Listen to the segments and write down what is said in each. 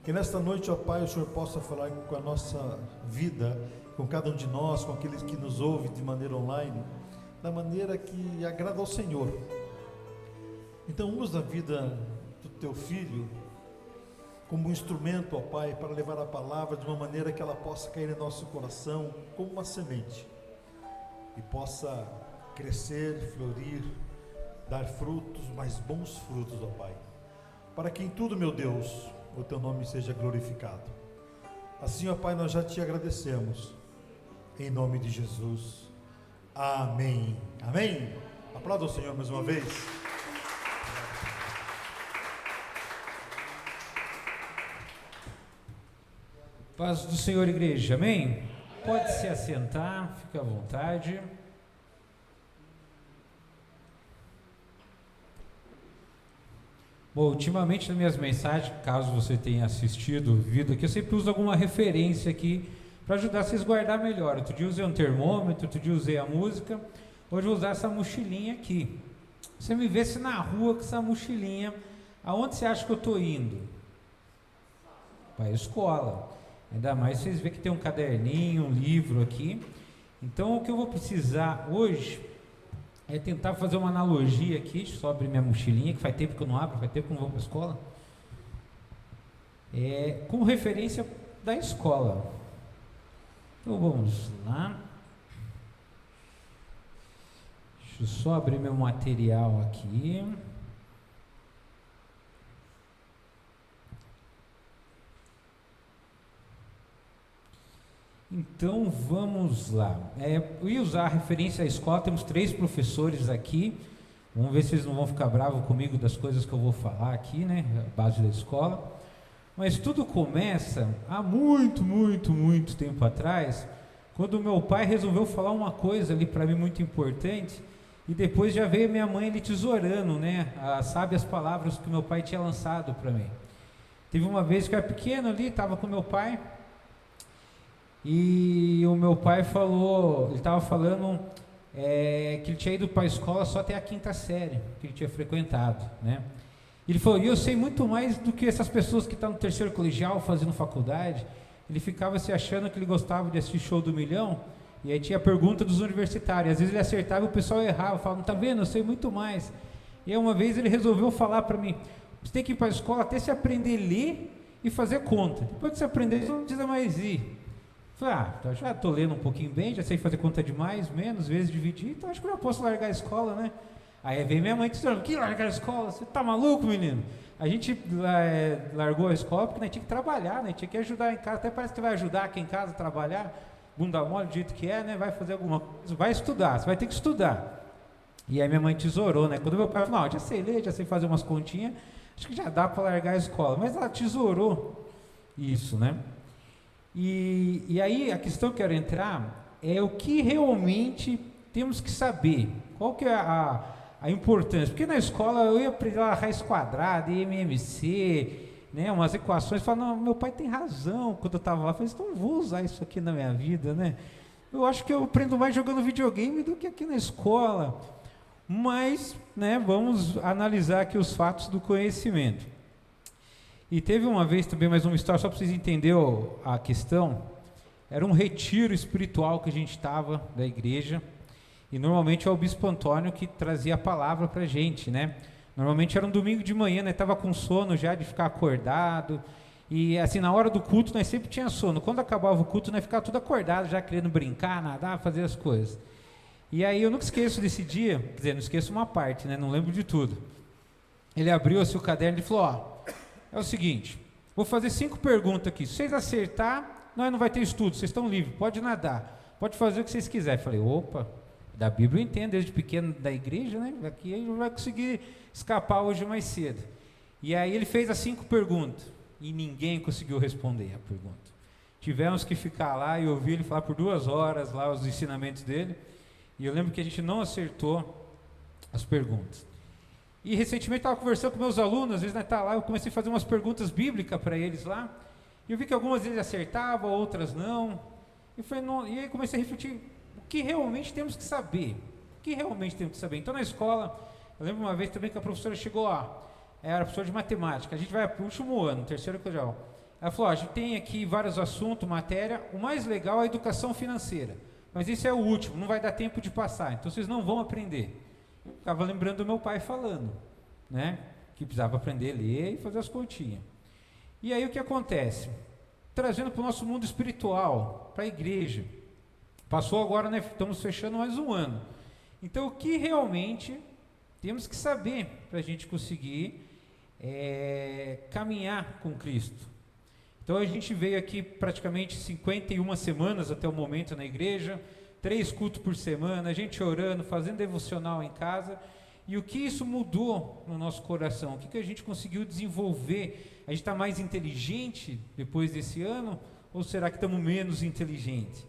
Que nesta noite, ó Pai, o Senhor possa falar com a nossa vida, com cada um de nós, com aqueles que nos ouvem de maneira online, da maneira que agrada ao Senhor. Então usa a vida do teu filho como um instrumento, ó Pai, para levar a palavra de uma maneira que ela possa cair em nosso coração como uma semente e possa crescer, florir, dar frutos, mas bons frutos, ó Pai, para que em tudo, meu Deus, o teu nome seja glorificado. Assim, ó Pai, nós já te agradecemos, em nome de Jesus, amém, amém. Aplauda o Senhor mais uma vez. Paz do Senhor, igreja, amém? Pode se assentar, fique à vontade. Bom, ultimamente nas minhas mensagens, caso você tenha assistido o vídeo aqui, eu sempre uso alguma referência aqui para ajudar vocês a guardar melhor. Outro dia usei um termômetro, outro dia usei a música, hoje eu vou usar essa mochilinha aqui. Você me vê se na rua com essa mochilinha, aonde você acha que eu estou indo? Para a escola. Ainda mais vocês veem que tem um caderninho, um livro aqui. Então o que eu vou precisar hoje é tentar fazer uma analogia aqui sobre minha mochilinha, que faz tempo que eu não abro, faz tempo que eu não vou para a escola. Com referência da escola. Então vamos lá. Deixa eu só abrir meu material aqui. Então vamos lá. Eu ia usar a referência à escola, temos 3 professores aqui. Vamos ver se eles não vão ficar bravos comigo das coisas que eu vou falar aqui, né? A base da escola. Mas tudo começa há muito tempo atrás, quando meu pai resolveu falar uma coisa ali para mim muito importante, e depois já veio minha mãe ali tesourando, né? As sábias palavras que meu pai tinha lançado para mim. Teve uma vez que eu era pequeno ali, estava com meu pai. E o meu pai falou, ele estava falando que ele tinha ido para a escola só até a 5ª série, que ele tinha frequentado, né? Ele falou, eu sei muito mais do que essas pessoas que estão no 3º colegial, fazendo faculdade. Ele ficava se achando que ele gostava de assistir Show do Milhão, e aí tinha a pergunta dos universitários, às vezes ele acertava e o pessoal errava, falava, tá vendo, eu sei muito mais. E aí uma vez ele resolveu falar para mim, você tem que ir para a escola até se aprender a ler e fazer conta, depois que você aprender, você não precisa mais ir. Falei, então já estou lendo um pouquinho bem, já sei fazer conta de mais, menos, vezes dividir, então acho que eu já posso largar a escola, né? Aí veio minha mãe dizendo, que largar a escola? Você tá maluco, menino? A gente largou a escola porque nós tinha que trabalhar, né? Tinha que ajudar em casa, até parece que vai ajudar aqui em casa a trabalhar, bunda mole do jeito que é, né? Vai fazer alguma coisa, vai estudar, você vai ter que estudar. E aí minha mãe tesourou, né? Quando meu pai falou, não, já sei ler, já sei fazer umas continhas, acho que já dá para largar a escola, mas ela tesourou isso, né? E aí a questão que eu quero entrar é o que realmente temos que saber, qual que é a importância, porque na escola eu ia aprender lá raiz quadrada, MMC, né, umas equações, falava, não, meu pai tem razão, quando eu estava lá, eu falei, então vou usar isso aqui na minha vida, né, eu acho que eu aprendo mais jogando videogame do que aqui na escola, mas, né, vamos analisar aqui os fatos do conhecimento. E teve uma vez também, mais uma história, só para vocês entenderem a questão, era um retiro espiritual que a gente estava da igreja, e normalmente é o Bispo Antônio que trazia a palavra para a gente, né? Normalmente era um domingo de manhã, né? Estava com sono já de ficar acordado, e assim, na hora do culto nós sempre tinha sono, quando acabava o culto nós ficava tudo acordado, já querendo brincar, nadar, fazer as coisas. E aí eu nunca esqueço desse dia, quer dizer, não esqueço uma parte, né? Não lembro de tudo. Ele abriu assim, o caderno e falou, é o seguinte, vou fazer 5 perguntas aqui, se vocês acertar, nós não vai ter estudo, vocês estão livres, pode nadar, pode fazer o que vocês quiserem. Falei, opa, da Bíblia eu entendo, desde pequeno da igreja, né? Aqui ele não vai conseguir escapar hoje mais cedo. E aí ele fez as 5 perguntas, e ninguém conseguiu responder a pergunta. Tivemos que ficar lá e ouvir ele falar por 2 horas lá os ensinamentos dele, e eu lembro que a gente não acertou as perguntas. E recentemente estava conversando com meus alunos, às vezes nós tá lá, eu comecei a fazer umas perguntas bíblicas para eles lá, e eu vi que algumas eles acertavam, outras não, e aí comecei a refletir, o que realmente temos que saber? O que realmente temos que saber? Então na escola, eu lembro uma vez também que a professora chegou lá, era professora de matemática, a gente vai para o último ano, 3º colegial, Ela falou, a gente tem aqui vários assuntos, matéria, o mais legal é a educação financeira, mas esse é o último, não vai dar tempo de passar, então vocês não vão aprender. Ficava lembrando do meu pai falando, né, que precisava aprender a ler e fazer as continhas. E aí o que acontece? Trazendo para o nosso mundo espiritual, para a igreja, passou agora, né, estamos fechando mais um ano, então o que realmente temos que saber para a gente conseguir caminhar com Cristo? Então a gente veio aqui praticamente 51 semanas até o momento na igreja, 3 cultos por semana, a gente orando, fazendo devocional em casa, e o que isso mudou no nosso coração? O que a gente conseguiu desenvolver? A gente está mais inteligente depois desse ano, ou será que estamos menos inteligentes?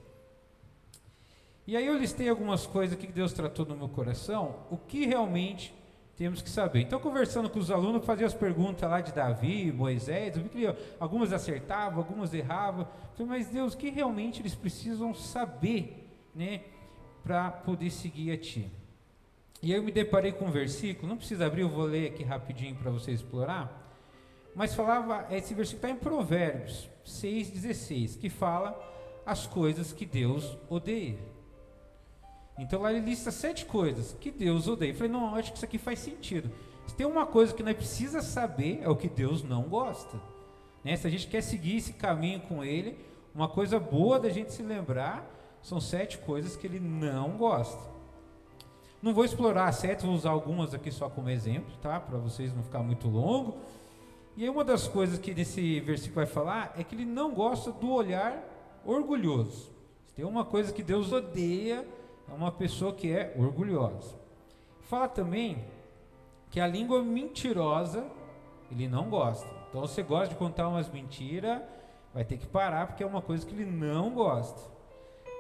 E aí eu listei algumas coisas que Deus tratou no meu coração, o que realmente temos que saber. Então, conversando com os alunos, fazia as perguntas lá de Davi, Moisés, eu vi que algumas acertavam, algumas erravam. Falei, mas Deus, o que realmente eles precisam saber, né, para poder seguir a Ti? E aí eu me deparei com um versículo, não precisa abrir, eu vou ler aqui rapidinho para você explorar, mas falava, esse versículo está em Provérbios 6,16, que fala as coisas que Deus odeia. Então lá ele lista 7 coisas que Deus odeia. Eu falei, não, acho que isso aqui faz sentido. Se tem uma coisa que nós precisa saber, é o que Deus não gosta, né? Se a gente quer seguir esse caminho com Ele, uma coisa boa da gente se lembrar, são 7 coisas que Ele não gosta. Não vou explorar as 7, vou usar algumas aqui só como exemplo, tá? Para vocês não ficar muito longo. E aí uma das coisas que nesse versículo vai falar, é que Ele não gosta do olhar orgulhoso. Se tem uma coisa que Deus odeia, é uma pessoa que é orgulhosa. Fala também que a língua mentirosa Ele não gosta. Então você gosta de contar umas mentiras, vai ter que parar, porque é uma coisa que Ele não gosta.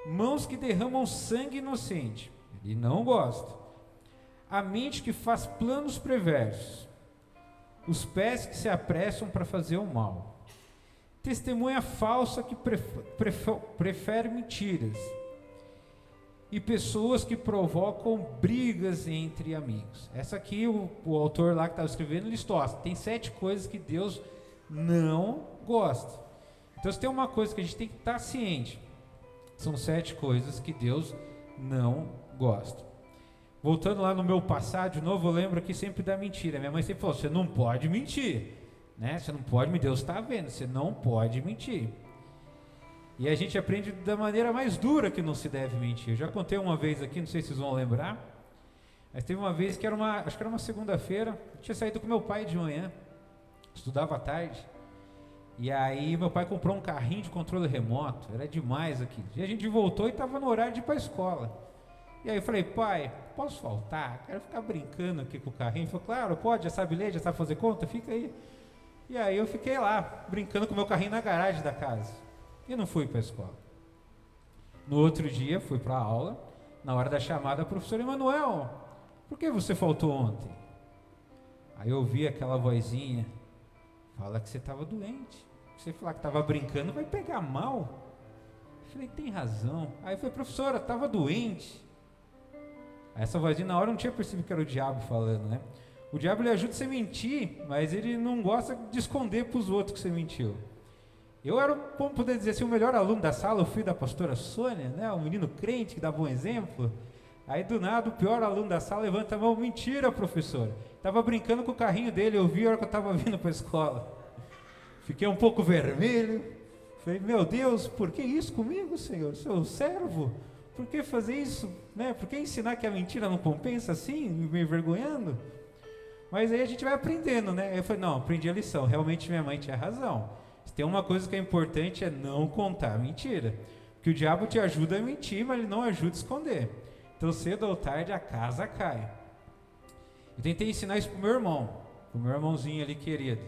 Mãos que derramam sangue inocente, Ele não gosta. A mente que faz planos perversos, os pés que se apressam para fazer o mal, testemunha falsa que prefere mentiras, e pessoas que provocam brigas entre amigos. Essa aqui, o autor lá que estava escrevendo listou, tem 7 coisas que Deus não gosta. Então se tem uma coisa que a gente tem que estar ciente, são 7 coisas que Deus não gosta. Voltando lá no meu passado, de novo, eu lembro aqui sempre da mentira. Minha mãe sempre falou, você não pode mentir, né? Você não pode, Deus está vendo, você não pode mentir. E a gente aprende da maneira mais dura que não se deve mentir. Eu já contei uma vez aqui, não sei se vocês vão lembrar, mas teve uma vez que acho que era uma segunda-feira, eu tinha saído com meu pai de manhã, estudava à tarde, e aí meu pai comprou um carrinho de controle remoto, era demais aquilo. E a gente voltou e estava no horário de ir para a escola. E aí eu falei, pai, posso faltar? Quero ficar brincando aqui com o carrinho. Ele falou, claro, pode, já sabe ler, já sabe fazer conta, fica aí. E aí eu fiquei lá, brincando com o meu carrinho na garagem da casa. E não fui para a escola. No outro dia, fui para a aula. Na hora da chamada, a professora Emanuel, por que você faltou ontem? Aí eu ouvi aquela vozinha, fala que você estava doente. Você falar que estava brincando, vai pegar mal. Eu falei, tem razão. Aí eu falei, professora, estava doente. Aí essa vozinha, na hora eu não tinha percebido que era o diabo falando, né? O diabo, ele ajuda você a mentir, mas ele não gosta de esconder para os outros que você mentiu. Eu era, vamos poder dizer assim, o melhor aluno da sala, o filho da pastora Sônia, né? Um menino crente que dá bom exemplo. Aí do nada o pior aluno da sala levanta a mão, mentira, professor. Estava brincando com o carrinho dele, eu vi a hora que eu estava vindo para a escola. Fiquei um pouco vermelho. Falei, meu Deus, por que isso comigo, Senhor? Seu servo? Por que fazer isso? Né? Por que ensinar que a mentira não compensa assim, me envergonhando? Mas aí a gente vai aprendendo, né? Eu falei, não, aprendi a lição, realmente minha mãe tinha razão. Se tem uma coisa que é importante é não contar mentira. Porque o diabo te ajuda a mentir, mas ele não ajuda a esconder. Então cedo ou tarde a casa cai. Eu tentei ensinar isso pro meu irmãozinho ali querido.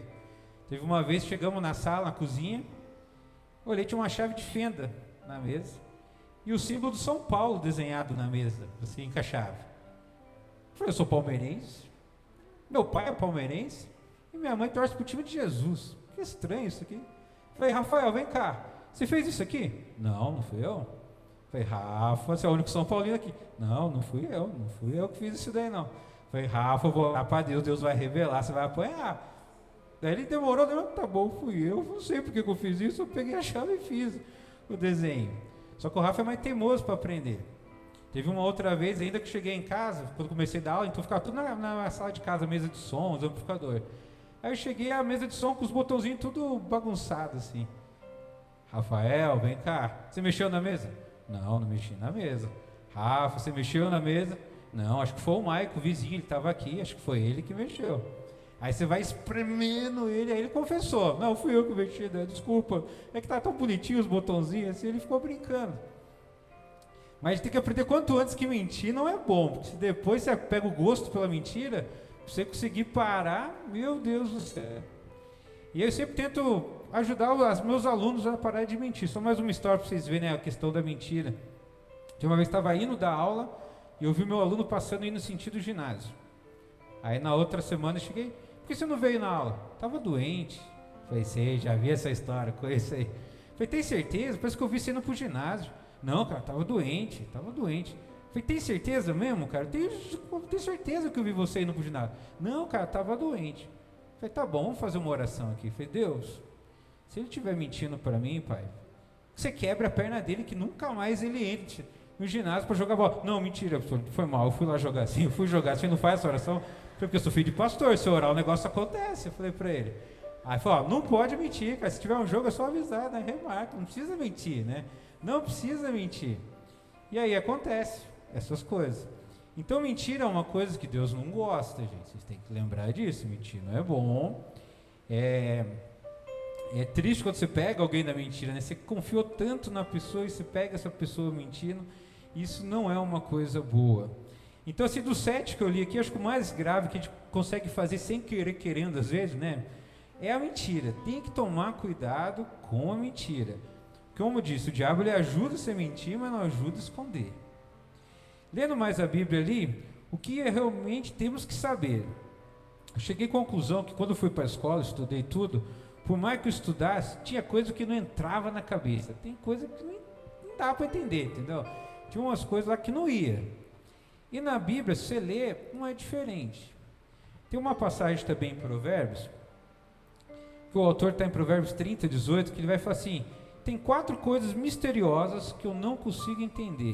Teve uma vez, chegamos na sala, na cozinha, olhei, tinha uma chave de fenda na mesa e o símbolo do São Paulo desenhado na mesa, assim, encaixava. Eu falei, eu sou palmeirense, meu pai é palmeirense e minha mãe torce pro time de Jesus. Que estranho isso aqui. Eu falei, Rafael, vem cá, você fez isso aqui? Não, não fui eu. Eu falei, Rafa, você é o único São Paulino aqui. Não fui eu que fiz isso daí não. Eu falei, Rafa, eu vou orar para Deus, Deus vai revelar, você vai apanhar. Daí ele demorou, tá bom, fui eu, não sei porque que eu fiz isso, eu peguei a chave e fiz o desenho. Só que o Rafa é mais teimoso para aprender. Teve uma outra vez, ainda que cheguei em casa, quando comecei a dar aula, então ficava tudo na sala de casa, mesa de som, os amplificadores. Aí eu cheguei à mesa de som com os botãozinhos tudo bagunçado assim. Rafael, vem cá, você mexeu na mesa? Não, não mexi na mesa. Rafa, você mexeu na mesa? Não, acho que foi o Maico, o vizinho, ele estava aqui, acho que foi ele que mexeu. Aí você vai espremendo ele, aí ele confessou. Não, fui eu que mexi, né? Desculpa. É que tá tão bonitinho os botãozinhos assim, ele ficou brincando. Mas a gente tem que aprender quanto antes que mentir não é bom, porque se depois você pega o gosto pela mentira, pra você conseguir parar, meu Deus do céu. E eu sempre tento ajudar os meus alunos a parar de mentir. Só mais uma história para vocês verem, né, a questão da mentira. De uma vez estava indo dar aula e eu vi meu aluno passando indo no sentido ginásio. Aí na outra semana eu cheguei, por que você não veio na aula? Estava doente. Falei, sei, já vi essa história, conheço aí. Falei, tem certeza? Parece que eu vi você indo pro ginásio. Não, cara, estava doente. Falei, tem certeza mesmo, cara? Tenho certeza que eu vi você indo pro ginásio. Não, cara, estava doente. Falei, tá bom, vamos fazer uma oração aqui. Falei, Deus, se ele estiver mentindo para mim, pai, você quebra a perna dele, que nunca mais ele entre no ginásio para jogar bola. Não, mentira, foi mal, eu fui lá jogar assim, você não faz essa oração? Falei, porque eu sou filho de pastor, se eu orar o negócio acontece. Eu falei para ele. Aí falou, não pode mentir, cara, se tiver um jogo é só avisar, né? Remarca, não precisa mentir, né? Não precisa mentir. E aí acontece essas coisas. Então mentira é uma coisa que Deus não gosta, gente. Vocês têm que lembrar disso. Mentir não é bom. É triste quando você pega alguém da mentira, né? Você confiou tanto na pessoa e você pega essa pessoa mentindo. Isso não é uma coisa boa. Então, assim, do 7 que eu li aqui, acho que o mais grave que a gente consegue fazer sem querer, querendo às vezes, né? É a mentira. Tem que tomar cuidado com a mentira. Como eu disse, o diabo ele ajuda você a mentir, mas não ajuda a esconder. Lendo mais a Bíblia ali, o que realmente temos que saber? Eu cheguei à conclusão que quando eu fui para a escola, estudei tudo, por mais que eu estudasse, tinha coisa que não entrava na cabeça. Tem coisa que não dá para entender, entendeu? Tinha umas coisas lá que não ia. E na Bíblia, se você lê, não é diferente. Tem uma passagem também em Provérbios, que o autor está em Provérbios 30, 18, que ele vai falar assim, tem 4 coisas misteriosas que eu não consigo entender.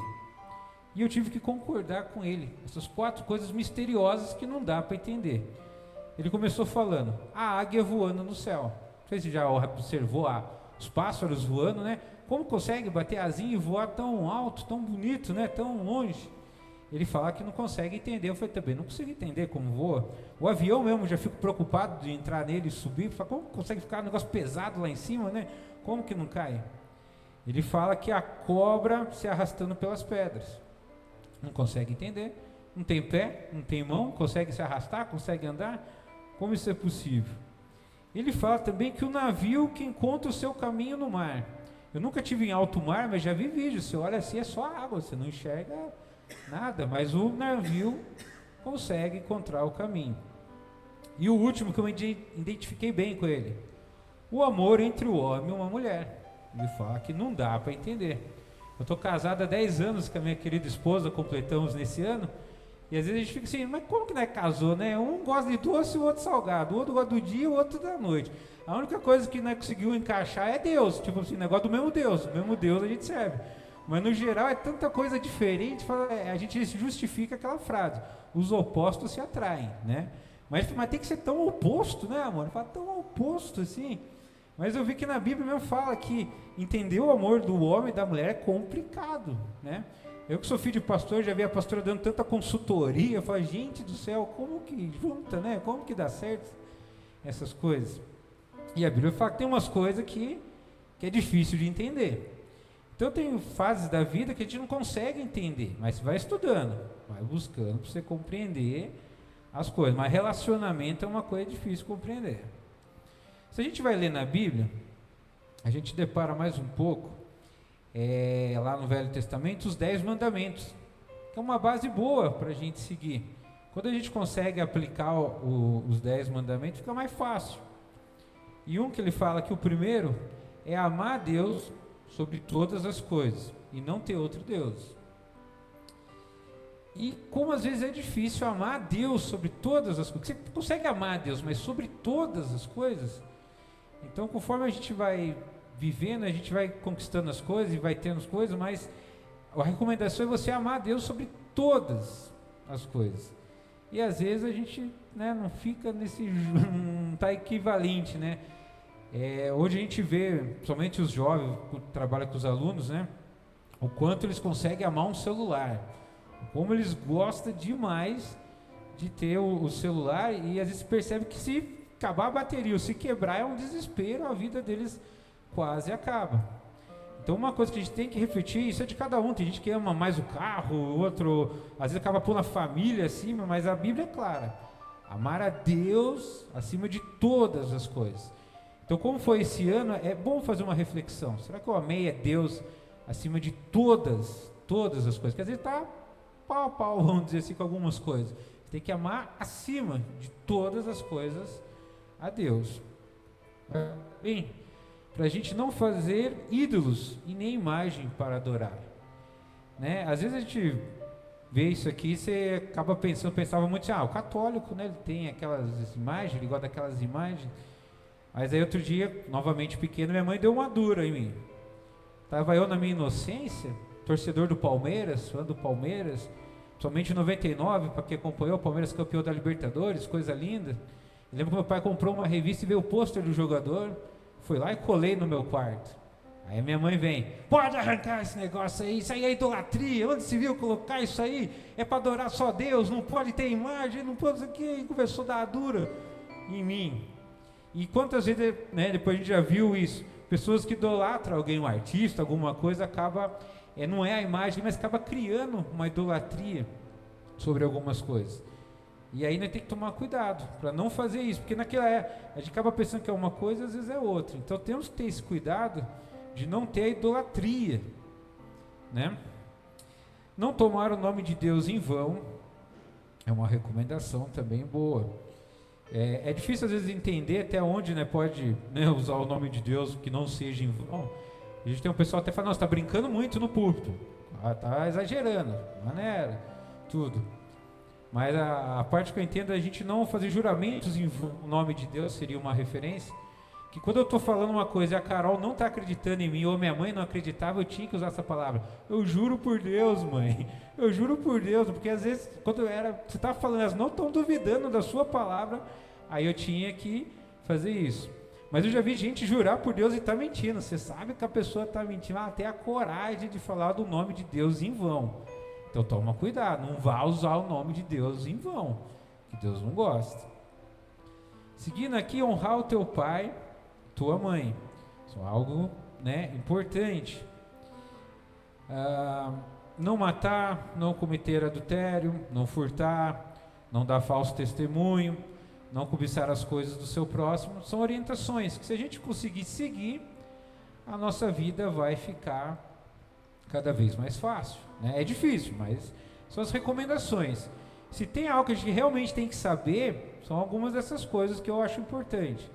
E eu tive que concordar com ele. Essas 4 coisas misteriosas que não dá para entender. Ele começou falando, a águia voando no céu. Não sei se já observou os pássaros voando, né? Como consegue bater asinha e voar tão alto, tão bonito, né? Tão longe. Ele fala que não consegue entender. Eu falei, também não consigo entender como voa. O avião mesmo, já fico preocupado de entrar nele e subir. Falo, como consegue ficar um negócio pesado lá em cima, né? Como que não cai? Ele fala que a cobra se arrastando pelas pedras. Não consegue entender. Não tem pé, não tem mão, consegue se arrastar, consegue andar. Como isso é possível? Ele fala também que o navio que encontra o seu caminho no mar. Eu nunca tive em alto mar, mas já vi vídeos. Você olha assim, é só água, você não enxerga nada. Mas o navio consegue encontrar o caminho. E o último que eu identifiquei bem com ele. O amor entre o homem e uma mulher. Ele fala que não dá para entender. Eu estou casado há 10 anos com a minha querida esposa, completamos nesse ano. E às vezes a gente fica assim, mas como que nós casou, né? Um gosta de doce e o outro salgado. O outro gosta do dia e o outro da noite. A única coisa que nós conseguimos encaixar é Deus. Tipo assim, negócio do mesmo Deus. O mesmo Deus a gente serve. Mas no geral é tanta coisa diferente, a gente justifica aquela frase. Os opostos se atraem, né? Mas tem que ser tão oposto, né, amor? Fala tão oposto assim. Mas eu vi que na Bíblia mesmo fala que entender o amor do homem e da mulher é complicado, né? Eu que sou filho de pastor, já vi a pastora dando tanta consultoria, eu falo, gente do céu, como que junta, né? Como que dá certo essas coisas? E a Bíblia fala que tem umas coisas que é difícil de entender. Então tem fases da vida que a gente não consegue entender, mas você vai estudando, vai buscando para você compreender as coisas. Mas relacionamento é uma coisa difícil de compreender. Se a gente vai ler na Bíblia, a gente depara mais um pouco, lá no Velho Testamento, os 10 mandamentos, que é uma base boa para a gente seguir. Quando a gente consegue aplicar os 10 mandamentos, fica mais fácil. E um que ele fala que o primeiro é amar a Deus sobre todas as coisas e não ter outro Deus. E como às vezes é difícil amar a Deus sobre todas as coisas. Você consegue amar a Deus, mas sobre todas as coisas. Então, conforme a gente vai vivendo, a gente vai conquistando as coisas e vai tendo as coisas, mas a recomendação é você amar a Deus sobre todas as coisas. E às vezes a gente, né, não fica nesse, não está equivalente, né? Hoje a gente vê, principalmente os jovens que trabalham com os alunos, né, o quanto eles conseguem amar um celular, como eles gostam demais de ter o celular, e às vezes percebe que se acabar a bateria ou se quebrar é um desespero, a vida deles quase acaba. Então uma coisa que a gente tem que refletir, isso é de cada um. Tem gente que ama mais o carro, outro às vezes acaba pondo a família acima, mas a Bíblia é clara: amar a Deus acima de todas as coisas. Então, como foi esse ano, é bom fazer uma reflexão. Será que eu amei a Deus acima de todas as coisas? Porque às vezes está pau a pau, vamos dizer assim, com algumas coisas. Você tem que amar acima de todas as coisas a Deus. Bem, para a gente não fazer ídolos e nem imagem para adorar, né? Às vezes a gente vê isso aqui, você acaba pensava muito assim, o católico, né, ele tem aquelas imagens, ele gosta daquelas imagens. Mas aí outro dia, novamente pequeno, minha mãe deu uma dura em mim. Estava eu na minha inocência, torcedor do Palmeiras, fã do Palmeiras, somente em 99, para quem acompanhou, o Palmeiras campeão da Libertadores, coisa linda. Eu lembro que meu pai comprou uma revista e veio o pôster do jogador, fui lá e colei no meu quarto. Aí a minha mãe vem: pode arrancar esse negócio aí, isso aí é idolatria, onde se viu colocar isso aí? É para adorar só Deus, não pode ter imagem, não pode isso aqui. E começou a dar dura em mim. E quantas vezes, né, depois a gente já viu isso, pessoas que idolatram alguém, um artista, alguma coisa, acaba, não é a imagem, mas acaba criando uma idolatria sobre algumas coisas. E aí nós temos que tomar cuidado para não fazer isso, porque a gente acaba pensando que é uma coisa, às vezes é outra. Então temos que ter esse cuidado de não ter a idolatria, né? Não tomar o nome de Deus em vão é uma recomendação também boa. É difícil às vezes entender até onde, né, pode, né, usar o nome de Deus que não seja em vão. A gente tem um pessoal até falando: você está brincando muito no púlpito, está exagerando, maneira, tudo. Mas a parte que eu entendo é a gente não fazer juramentos em vão. O nome de Deus seria uma referência. Que quando eu estou falando uma coisa e a Carol não está acreditando em mim, ou minha mãe não acreditava, eu tinha que usar essa palavra. Eu juro por Deus, mãe. Eu juro por Deus. Porque às vezes, quando você está falando, elas não estão duvidando da sua palavra, aí eu tinha que fazer isso. Mas eu já vi gente jurar por Deus e está mentindo. Você sabe que a pessoa está mentindo, ela tem a coragem de falar do nome de Deus em vão. Então toma cuidado, não vá usar o nome de Deus em vão, que Deus não gosta. Seguindo aqui, honrar o teu pai, tua mãe. Isso é algo, né, importante. Não matar, não cometer adultério, não furtar, não dar falso testemunho, não cobiçar as coisas do seu próximo. São orientações que, se a gente conseguir seguir, a nossa vida vai ficar cada vez mais fácil, né? É difícil, mas são as recomendações. Se tem algo que a gente realmente tem que saber, são algumas dessas coisas que eu acho importante.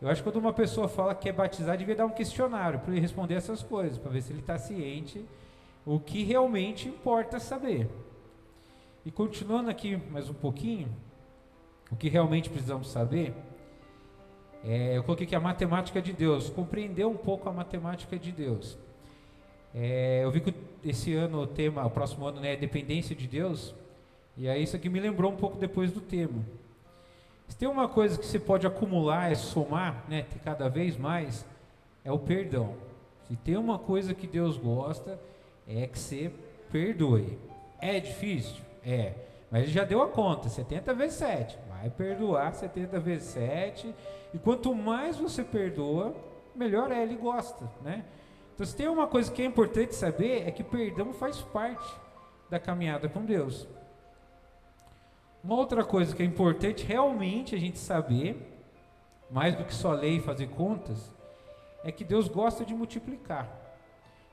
Eu acho que quando uma pessoa fala que quer batizar, devia dar um questionário para ele responder essas coisas, para ver se ele está ciente, o que realmente importa saber. E continuando aqui mais um pouquinho, o que realmente precisamos saber, eu coloquei aqui a matemática de Deus, compreender um pouco a matemática de Deus. Eu vi que esse ano o próximo ano, né, é dependência de Deus, e aí isso aqui me lembrou um pouco depois do tema. Se tem uma coisa que você pode acumular, somar, né, ter cada vez mais, é o perdão. Se tem uma coisa que Deus gosta, é que você perdoe. É difícil? É. Mas ele já deu a conta, 70 vezes 7. Vai perdoar 70 vezes 7. E quanto mais você perdoa, melhor ele gosta, né? Então, se tem uma coisa que é importante saber, é que perdão faz parte da caminhada com Deus. Uma outra coisa que é importante realmente a gente saber, mais do que só ler e fazer contas, é que Deus gosta de multiplicar.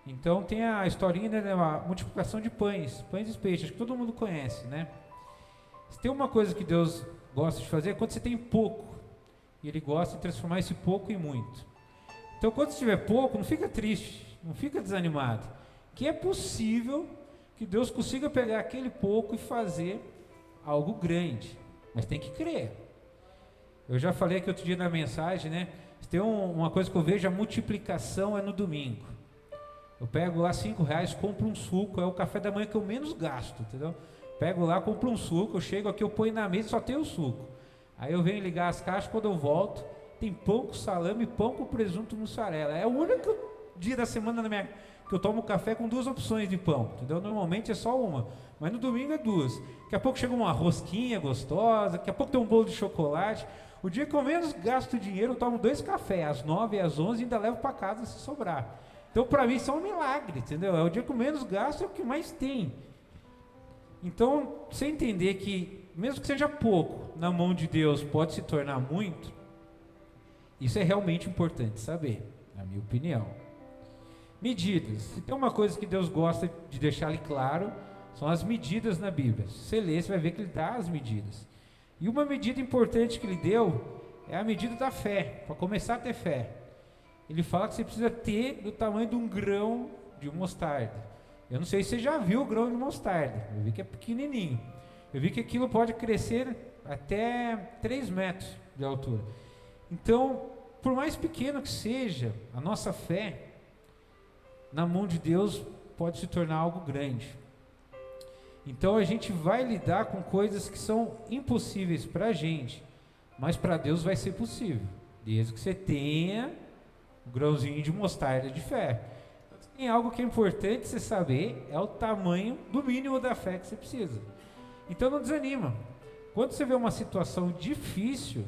Então tem a historinha, né, a multiplicação de pães e peixes, que todo mundo conhece, né? Se tem uma coisa que Deus gosta de fazer, é quando você tem pouco, e Ele gosta de transformar esse pouco em muito. Então quando você tiver pouco, não fica triste, não fica desanimado, que é possível que Deus consiga pegar aquele pouco e fazer algo grande, mas tem que crer. Eu já falei aqui outro dia na mensagem, né? Tem uma coisa que eu vejo, a multiplicação é no domingo. Eu pego lá R$5, compro um suco, é o café da manhã que eu menos gasto, entendeu? Pego lá, compro um suco, eu chego aqui, eu ponho na mesa, só tem o suco. Aí eu venho ligar as caixas, quando eu volto, tem pão com salame, pão com presunto mussarela. É o único dia da semana que eu tomo café com 2 opções de pão, entendeu? Normalmente é só uma, mas no domingo é 2. Daqui a pouco chega uma rosquinha gostosa, daqui a pouco tem um bolo de chocolate. O dia que eu menos gasto dinheiro, eu tomo 2 cafés, às 9 e às 11, e ainda levo para casa se sobrar. Então, para mim, isso é um milagre, entendeu? É o dia que eu menos gasto, é o que mais tem. Então, você entender que, mesmo que seja pouco, na mão de Deus pode se tornar muito, isso é realmente importante saber, na minha opinião. Medidas. Se tem uma coisa que Deus gosta de deixar ali claro, são as medidas na Bíblia. Se você ler, você vai ver que Ele dá as medidas. E uma medida importante que Ele deu é a medida da fé, para começar a ter fé. Ele fala que você precisa ter do tamanho de um grão de mostarda. Eu não sei se você já viu o grão de mostarda, eu vi que é pequenininho. Eu vi que aquilo pode crescer até 3 metros de altura. Então, por mais pequeno que seja, a nossa fé, na mão de Deus, pode se tornar algo grande. Então a gente vai lidar com coisas que são impossíveis para a gente, mas para Deus vai ser possível, desde que você tenha um grãozinho de mostarda de fé. Tem algo que é importante você saber, é o tamanho do mínimo da fé que você precisa. Então não desanima. Quando você vê uma situação difícil,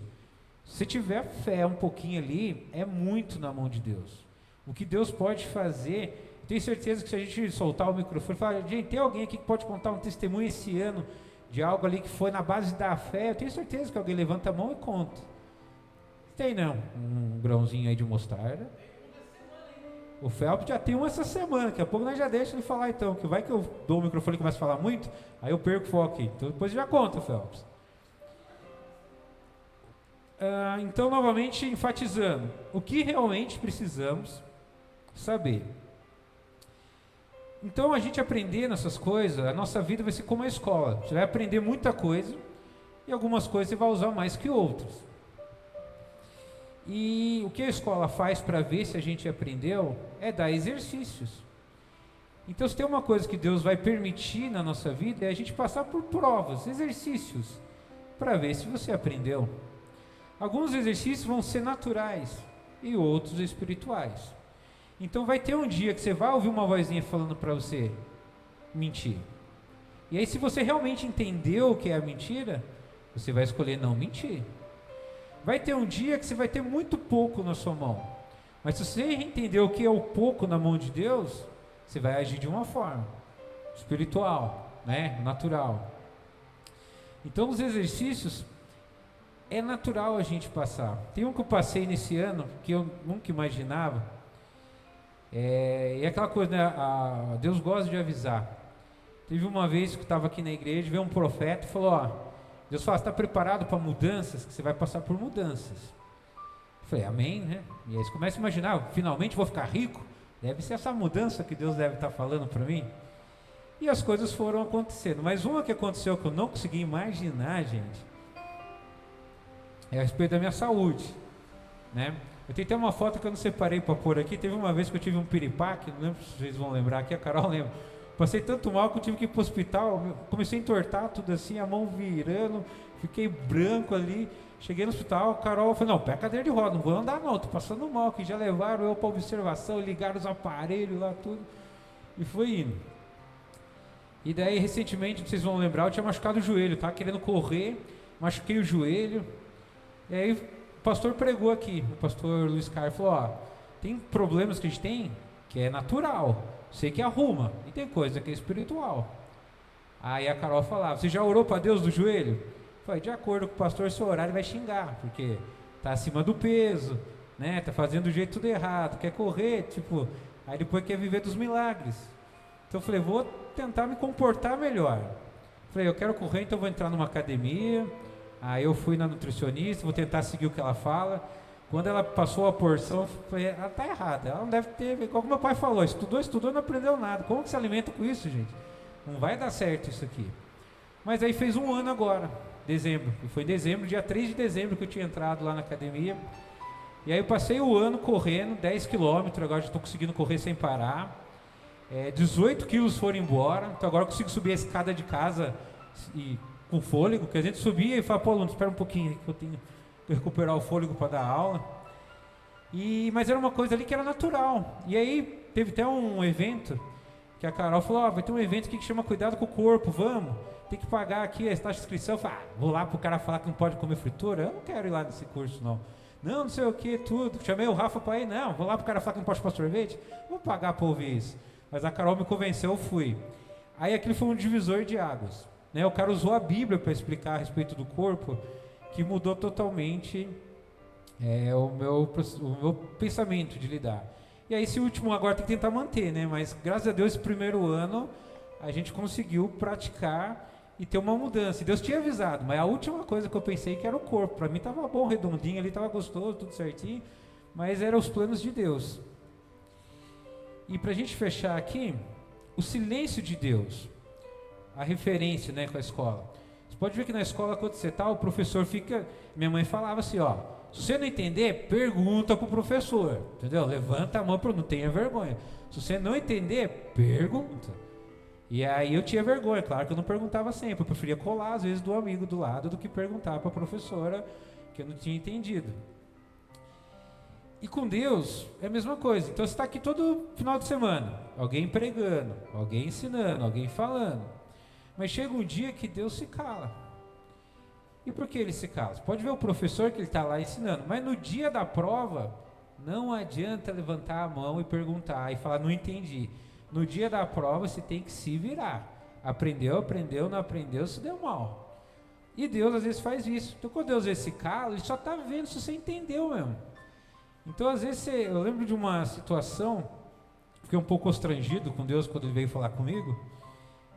se tiver fé um pouquinho ali, é muito na mão de Deus. O que Deus pode fazer, tenho certeza que se a gente soltar o microfone e falar, gente, tem alguém aqui que pode contar um testemunho esse ano de algo ali que foi na base da fé, eu tenho certeza que alguém levanta a mão e conta. Tem não, um grãozinho aí de mostarda. O Felps já tem um essa semana, daqui a pouco nós já deixa ele falar então, que vai que eu dou o microfone e começo a falar muito, aí eu perco o foco aqui, então depois já conta, Felps. Então, novamente, enfatizando, o que realmente precisamos saber. Então, a gente aprendendo essas coisas, a nossa vida vai ser como a escola. Você vai aprender muita coisa e algumas coisas você vai usar mais que outras. E o que a escola faz para ver se a gente aprendeu é dar exercícios. Então, se tem uma coisa que Deus vai permitir na nossa vida é a gente passar por provas, exercícios, para ver se você aprendeu. Alguns exercícios vão ser naturais e outros espirituais. Então vai ter um dia que você vai ouvir uma vozinha falando para você mentir. E aí, se você realmente entendeu o que é a mentira, você vai escolher não mentir. Vai ter um dia que você vai ter muito pouco na sua mão. Mas se você entender o que é o pouco na mão de Deus, você vai agir de uma forma espiritual, né? Natural. Então os exercícios é natural a gente passar. Tem um que eu passei nesse ano que eu nunca imaginava. É aquela coisa, né? Deus gosta de avisar. Teve uma vez que eu estava aqui na igreja, veio um profeta e falou: ó, Deus fala, você está preparado para mudanças? Que você vai passar por mudanças. Eu falei, amém, né? E aí você começa a imaginar, finalmente vou ficar rico? Deve ser essa mudança que Deus deve estar falando para mim. E as coisas foram acontecendo. Mas uma que aconteceu que eu não consegui imaginar, gente, é a respeito da minha saúde, né? Eu tenho até uma foto que eu não separei para pôr aqui. Teve uma vez que eu tive um piripaque, não lembro se vocês vão lembrar aqui, a Carol lembra. Passei tanto mal que eu tive que ir para o hospital, comecei a entortar tudo assim, a mão virando, fiquei branco ali. Cheguei no hospital, a Carol falou, não, pega a cadeira de roda, não vou andar não, tô passando mal aqui. Já levaram eu para observação, ligaram os aparelhos lá, tudo, e foi indo. E daí, recentemente, vocês vão lembrar, eu tinha machucado o joelho, tava querendo correr, machuquei o joelho. E aí o pastor pregou aqui, o pastor Luiz Carlos falou, ó, tem problemas que a gente tem que é natural, você que arruma, e tem coisa que é espiritual. Aí a Carol falava, você já orou para Deus do joelho? Eu falei, de acordo com o pastor, seu horário vai xingar, porque tá acima do peso, né, tá fazendo do jeito tudo errado, quer correr, tipo, aí depois quer viver dos milagres. Então eu falei, vou tentar me comportar melhor. Eu falei, eu quero correr, então vou entrar numa academia. Aí eu fui na nutricionista, vou tentar seguir o que ela fala. Quando ela passou a porção, eu falei, ela está errada, ela não deve ter, igual meu pai falou, estudou, não aprendeu nada. Como que se alimenta com isso, gente? não vai dar certo isso aqui. Mas aí fez um ano agora, dezembro, e foi dezembro, dia 3 de dezembro que eu tinha entrado lá na academia. E aí eu passei o ano correndo 10 quilômetros, agora já estou conseguindo correr sem parar. 18 quilos foram embora, então agora eu consigo subir a escada de casa e, com fôlego, que a gente subia e falava, pô, aluno, espera um pouquinho que eu tenho que recuperar o fôlego para dar aula. Mas era uma coisa ali que era natural. E aí teve até um evento que a Carol falou, vai ter um evento aqui que chama Cuidado com o Corpo, vamos, tem que pagar aqui a taxa de inscrição. Eu falei, vou lá pro cara falar que não pode comer fritura? Eu não quero ir lá nesse curso, não. Não sei o que, tudo. Chamei o Rafa para ir, não, vou lá pro cara falar que não pode chupar sorvete? Vou pagar para ouvir isso. Mas a Carol me convenceu, eu fui. Aí aquilo foi um divisor de águas, né? O cara usou a Bíblia para explicar a respeito do corpo, que mudou totalmente o meu pensamento de lidar. E aí esse último agora tem que tentar manter, né? Mas graças a Deus esse primeiro ano a gente conseguiu praticar e ter uma mudança. E Deus tinha avisado, mas a última coisa que eu pensei que era o corpo. Para mim estava bom, redondinho, ali estava gostoso, tudo certinho, mas eram os planos de Deus. E para a gente fechar aqui, o silêncio de Deus, a referência, né, com a escola. Você pode ver que na escola, quando você está, o professor fica... Minha mãe falava assim, se você não entender, pergunta para o professor, entendeu? Levanta a mão, não tenha vergonha. Se você não entender, pergunta. E aí eu tinha vergonha, claro que eu não perguntava sempre, eu preferia colar às vezes do amigo do lado do que perguntar para a professora que eu não tinha entendido. E com Deus é a mesma coisa. Então você está aqui todo final de semana, alguém pregando, alguém ensinando, alguém falando. Mas chega um dia que Deus se cala. E por que ele se cala? Você pode ver o professor que ele está lá ensinando, mas no dia da prova, não adianta levantar a mão e perguntar e falar, não entendi. No dia da prova você tem que se virar. Aprendeu, não aprendeu, se deu mal. E Deus às vezes faz isso. Então quando Deus às vezes se cala, ele só está vendo se você entendeu mesmo. Então às vezes eu lembro de uma situação, fiquei um pouco constrangido com Deus quando ele veio falar comigo,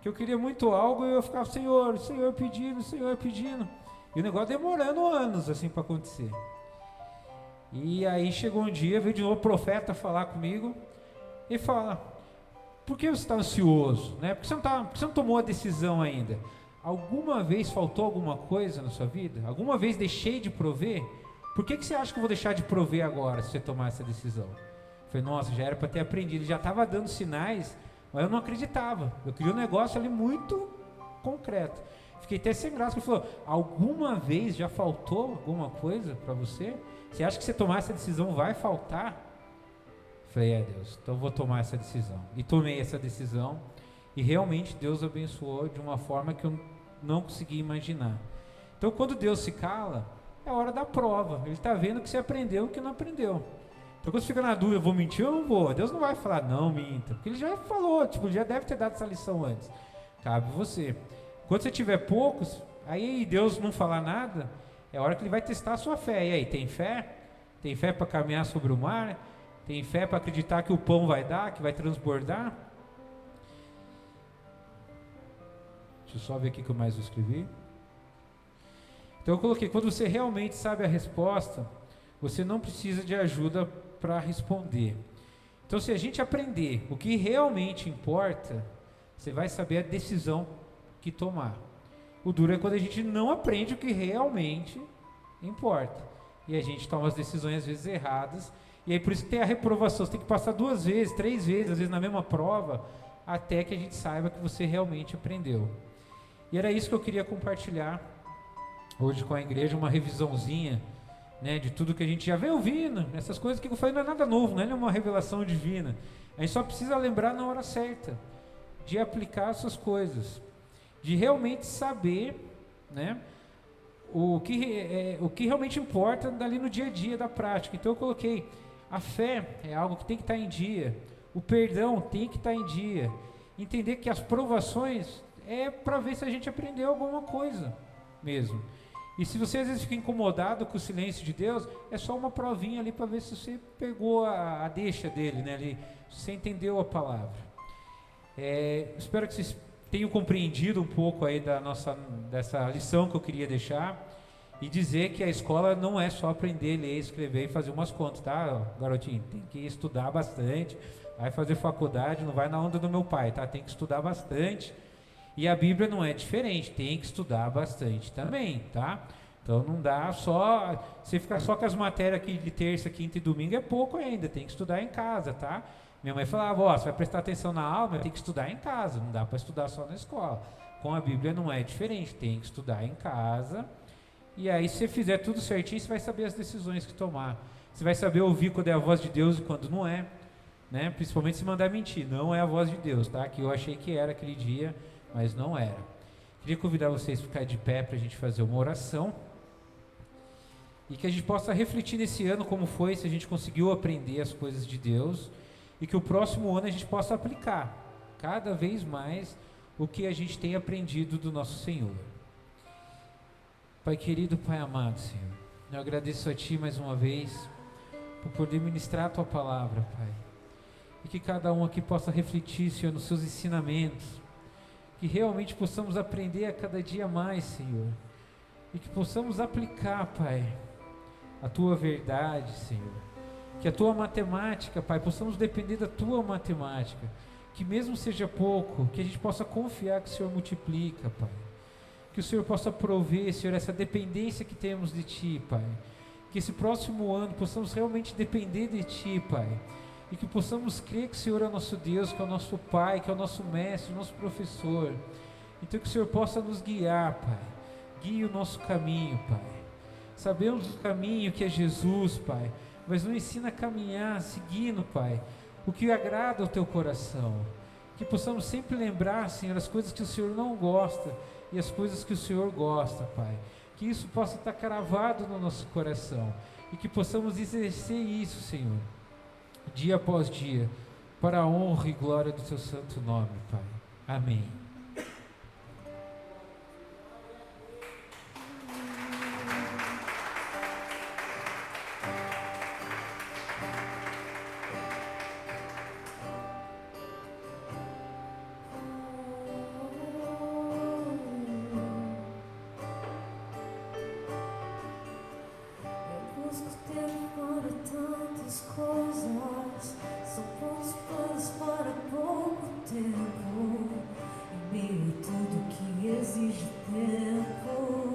que eu queria muito algo e eu ficava, Senhor pedindo. E o negócio demorando anos assim para acontecer. E aí chegou um dia, veio de novo o profeta falar comigo e fala, por que você está ansioso? Né? Por que você não tomou a decisão ainda? Alguma vez faltou alguma coisa na sua vida? Alguma vez deixei de prover? Por que você acha que eu vou deixar de prover agora se você tomar essa decisão? Eu falei, nossa, já era para ter aprendido. Ele já estava dando sinais, mas eu não acreditava. Eu queria um negócio ali muito concreto. Fiquei até sem graça. Ele falou, alguma vez já faltou alguma coisa para você? Você acha que se você tomar essa decisão vai faltar? Falei, Deus, então eu vou tomar essa decisão. E tomei essa decisão. E realmente Deus abençoou de uma forma que eu não consegui imaginar. Então quando Deus se cala, é a hora da prova. Ele está vendo que você aprendeu e o que não aprendeu. Então quando você fica na dúvida, eu vou mentir ou não vou? Deus não vai falar, não minta. Porque ele já falou, já deve ter dado essa lição antes. Cabe você. Quando você tiver poucos, aí Deus não falar nada, é a hora que ele vai testar a sua fé. E aí, tem fé? Tem fé para caminhar sobre o mar? Tem fé para acreditar que o pão vai dar, que vai transbordar? Deixa eu só ver aqui o que eu mais escrevi. Então eu coloquei, quando você realmente sabe a resposta, você não precisa de ajuda para responder. Então se a gente aprender o que realmente importa, você vai saber a decisão que tomar. O duro é quando a gente não aprende o que realmente importa. E a gente toma as decisões às vezes erradas. E aí por isso que tem a reprovação, você tem que passar 2 vezes, 3 vezes, às vezes na mesma prova, até que a gente saiba que você realmente aprendeu. E era isso que eu queria compartilhar hoje com a igreja, uma revisãozinha, né, de tudo que a gente já vem ouvindo, essas coisas que eu falei não é nada novo, né, não é uma revelação divina. A gente só precisa lembrar na hora certa, de aplicar essas coisas, de realmente saber, né, o que realmente importa dali no dia a dia da prática. Então eu coloquei, a fé é algo que tem que estar em dia, o perdão tem que estar em dia, entender que as provações é para ver se a gente aprendeu alguma coisa mesmo. E se você às vezes fica incomodado com o silêncio de Deus, é só uma provinha ali para ver se você pegou a deixa dele, né, ali, se você entendeu a palavra. Espero que vocês tenham compreendido um pouco aí dessa lição que eu queria deixar. E dizer que a escola não é só aprender, ler, escrever e fazer umas contas, tá, garotinho? Tem que estudar bastante, vai fazer faculdade, não vai na onda do meu pai, tá? Tem que estudar bastante E a Bíblia não é diferente, tem que estudar bastante também, tá? Então não dá só, você ficar só com as matérias aqui de terça, quinta e domingo é pouco ainda, tem que estudar em casa, tá? Minha mãe falava, ó, você vai prestar atenção na aula, mas tem que estudar em casa, não dá para estudar só na escola. Com a Bíblia não é diferente, tem que estudar em casa. E aí, se você fizer tudo certinho, você vai saber as decisões que tomar. Você vai saber ouvir quando é a voz de Deus e quando não é, né? Principalmente se mandar mentir, não é a voz de Deus, tá? Que eu achei que era aquele dia, mas não era. Queria convidar vocês a ficar de pé para a gente fazer uma oração. E que a gente possa refletir nesse ano como foi, se a gente conseguiu aprender as coisas de Deus. E que o próximo ano a gente possa aplicar cada vez mais o que a gente tem aprendido do nosso Senhor. Pai querido, Pai amado, Senhor, eu agradeço a Ti mais uma vez por poder ministrar a Tua palavra, Pai. E que cada um aqui possa refletir, Senhor, nos seus ensinamentos. Que realmente possamos aprender a cada dia mais, Senhor. E que possamos aplicar, Pai, a Tua verdade, Senhor. Que a Tua matemática, Pai, possamos depender da Tua matemática. Que mesmo seja pouco, que a gente possa confiar que o Senhor multiplica, Pai. Que o Senhor possa prover, Senhor, essa dependência que temos de Ti, Pai. Que esse próximo ano possamos realmente depender de Ti, Pai. E que possamos crer que o Senhor é o nosso Deus, que é o nosso Pai, que é o nosso Mestre, o nosso Professor. Então que o Senhor possa nos guiar, Pai. Guie o nosso caminho, Pai. Sabemos o caminho que é Jesus, Pai. Mas nos ensina a caminhar seguindo, Pai, o que agrada ao Teu coração. Que possamos sempre lembrar, Senhor, as coisas que o Senhor não gosta e as coisas que o Senhor gosta, Pai. Que isso possa estar cravado no nosso coração e que possamos exercer isso, Senhor, dia após dia, para a honra e glória do Teu santo nome, Pai. Amém. Tempo, em meio a tudo que exige tempo.